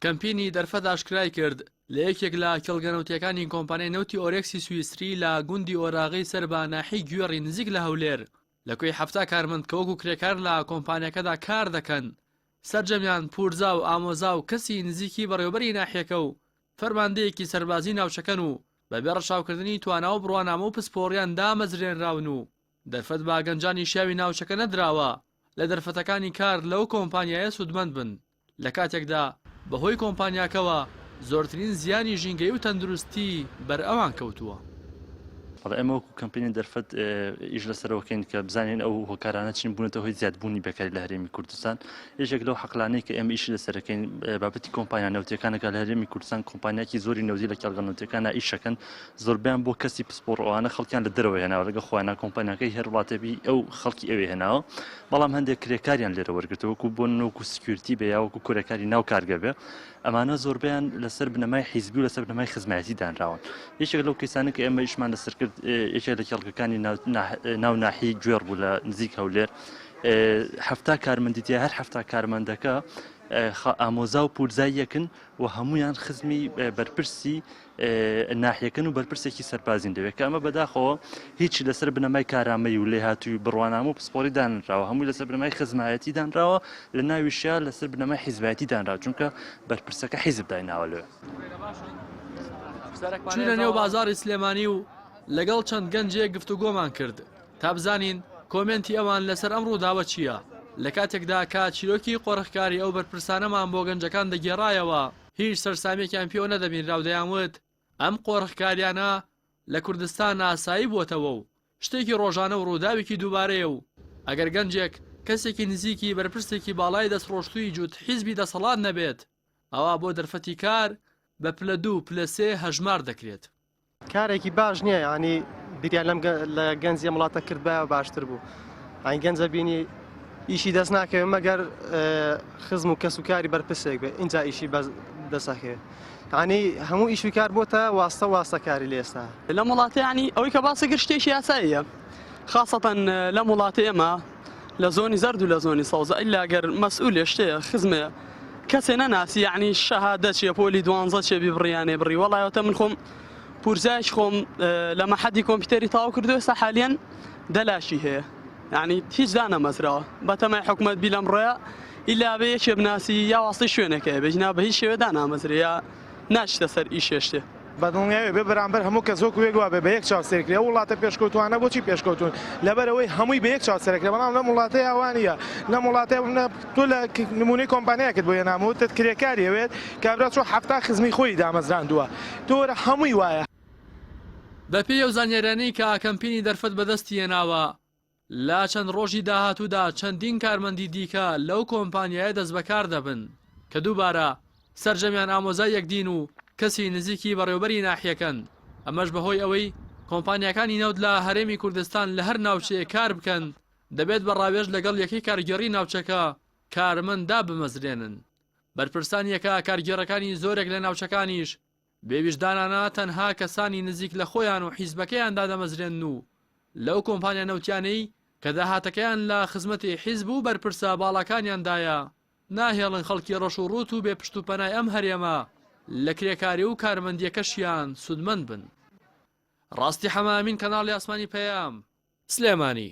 کەمپینی دەرفەت ئاشکرای کرد لە یەکێک لە کێڵگەنەوتیەکانی کۆمپانیای نەوتی ئۆرێکسی سویسری لە گوندی ئۆراغی سەر بە ناحی گوێڕی نزیک لە هەولێر لە کوێی هەفتا کارمەند کە وەکو کرێکار لە کۆمپانیەکەدا کار دەکەن سەرجەمیان پورزا و ئامۆزا و کەسی نزیکی بەڕێوەبەری ناحیەکە و فەرماندەیەکی سەربازی ناوچەکەن و بەبێ ڕەشاوکردنی تواناوە و بڕوانامە و پسپۆڕیان دامەزرێنراون و دەرفەت بە گەنجانی شیاوی ناوچەکە نەدراوە لە دەرفەتەکانی کار لەو کۆمپانیایە سوودمەند بن لە کاتێکدا بەهۆی کۆمپانیاکەوە زۆرترین زیانی ژینگەی و تەندروستی بەر ئەوان کەوتووە. ئێمە وەکو کەمپینی دەرفەت ئیش لەسەرەوەکەین کە بزانین ئەو هۆکارانە چین بوونەتە هۆی زیادبوونی بەکاری لە هەرێمی کوردستان. یەکێک لەو حەقلانەی کە ئێمە ئیشی لەسەرەکەین بابەتی کۆمپانیا نەوتیەکانەکە لە هەرێمی کوردستان کۆمپانیاکی زۆری نەوزی لە کێڵگەنەوتیەکانە ئیشەکەن زۆربیان بۆ کەسی پسپۆڕ ئەوانە خەڵکیان لە دەرەوە هێناوە لەگە خۆیانە کۆمپانیاکەی هەر وڵاتەبی ئەو خەڵکی ئەوێ هێناوە بەڵام هەندێک کرێکاریان لێرە وەرگرتەوە وەکو بۆ نۆکو سکیورتی بێ یا وەکو کورەکاری ناو کارگە بێ ئەمانە زۆربیان لەسەر بنەمای حیزبی و لەسەر بنەمای خزمەتی دانراون. یەکێک لەو کەسانە کە ئێمە ئیشمان لەسەر کرد یەکێک لە کێڵگەکانی ناو ناحی گوێڕ بوو لە نزیک هەولێر هەفتا کارمەندیتە هەر هەفتا کارمەندەکە ئامۆزا و پورزاییەکن و هەمویان خزمی بەرپرسی ناحیەکەن و بەرپرسێکی سەربازین دەوێت کە ئەمە بەداخەوە هیچی لەسەر بنەمای کارامەی و لێ هاتووی بڕوانامە و پسپۆری دانراوە هەمووی لەسەر بنەمای خزمایەتی دانراوە لە ناویشیا لەسەر بنەمای حیزبایەتی دانراوە چونکە بەرپرسەکە حیزب دایناوە لێ. چونە نێو بازاڕی سلێمانی و لەگەڵ چەند گەنجێک گفتوگۆمان کرد تا بزانین کۆمنتی ئەوان لەسەر ئەم ڕووداوە چییە. لە کاتێکدا کە چیرۆکی قۆڕخکاری ئەو بەرپرسانەمان بۆ گەنجەکان دەگێڕایەوە هیچ سەرسامێکیان پێوە نەدەبینراو دەیانوت ئەم قۆڕخکاریانە لە کوردستان ئاسایی بووەتەوە و شتێکی ڕۆژانە و ڕووداوێکی دووبارەیە و ئەگەر گەنجێک کەسێکی نزیکی بەرپرسێکی باڵای دەستڕۆشتووی جووت حیزبی دەسەڵات نەبێت ئەوە بۆ دەرفەتی کار بە پلە 2 پلە 3 هەژمار دەکرێت. کارێکی باش نییە ینی بریان لەم لە گەنجی وڵاتە کردبایە باشتر بوو ئاین گەنجە بینی ئیشی دەست ناکەوێت مەگەر خزم و کەس و کاری بەرپرسێک بێ اینجا ئیشی دەسەکەوێت ینی هەموو ئیش و کار بۆتە واستەکاری لە ئێستا لە وڵاتە ینی ئەوەی کە باسەگر شتێکی یاساییە خاصەتەن لە وڵاتە ئێمە لە زۆنی زەرد و لە زۆنی سەوزە ئیلا گەر مەسئولێ شتەیە خزمێ کەسێ نەناسی یعنی شەهادە چیە پۆلی 12 چێ بڕیانێ بڕی وەڵایەتە من خۆم پورزایش خۆم لە مەحەدی کۆمپیوتەری تاو کردو ئێستا حالیان دەلاشی هەیە یعنی هیچ دانەمەزراوە بەتەمای حکوومەت بی لەم ڕۆیە ئیلا بە یەکێ بناسی یا واستی شوێنەکەی بێژنا بە هیچ شێوە دانامەزرێ یا ناچتە سەر ئیشێشتێ بەدڵنیاوێ بێ بەرامبەر هەموو کە زۆک وێگووە بێ بە یەک چاوسەرکرێ وڵاتە پێشکەوتوانە بۆچی پێشکەوتون لەبەرەوەی هەمووی بە یەک چاوسەرکرێ بەڵام لەم وڵاتەی ئەوانە لەم وڵاتەیە تۆ لە نمونەی کۆمپانیاکت بۆ هێنامەوە کرێکاریەوێت کابرا چۆ هەفتا خزمی خۆی دامەزراندووە تۆرە هەمووی وایە. بە پێی ئەو زانیاریانەی کە کەمپینی دەرفەت بەدەستی هێناوە لا چەند ڕۆژی داهاتوودا چەندین کارمەندی دیکە لەو کۆمپانیایە دەست بەکار دەبن کە دووبارە سەرجەمیان ئامۆزای یەکدین و کەسی نزیکی بەڕێوەبەری ناحیەکەن ئەمەش بەهۆی ئەوەی کۆمپانیەکانی نەوت لە هەرێمی کوردستان لە هەر ناوچەیە کار بکەن دەبێت بەڕاوێژ لەگەڵ یەکەی کارگەڕی ناوچەکە کارمەندا بمەزرێنن. بەرپرسانیەکە کارگێڕەکانی زۆرێک لە ناوچەکانیش بێویژدانانە تەنها کەسانی نزیک لە خۆیان و حیزبەکەیاندا دەمەزرێن و لەو کۆمپانیا نەوتیانەی کە داهاتەکەیان لە خزمەتی حیزب و بەرپرسە باڵەکانیاندایە ناهێڵن خەڵکی ڕەش و ڕوت و بێ پشت و پەنای ئەم هەرێمە لە کرێکاری و کارمەندیەکەشیان سودمەند بن. ڕاستی حەمامین کەناڵی ئاسمانی پەیام سلێمانی.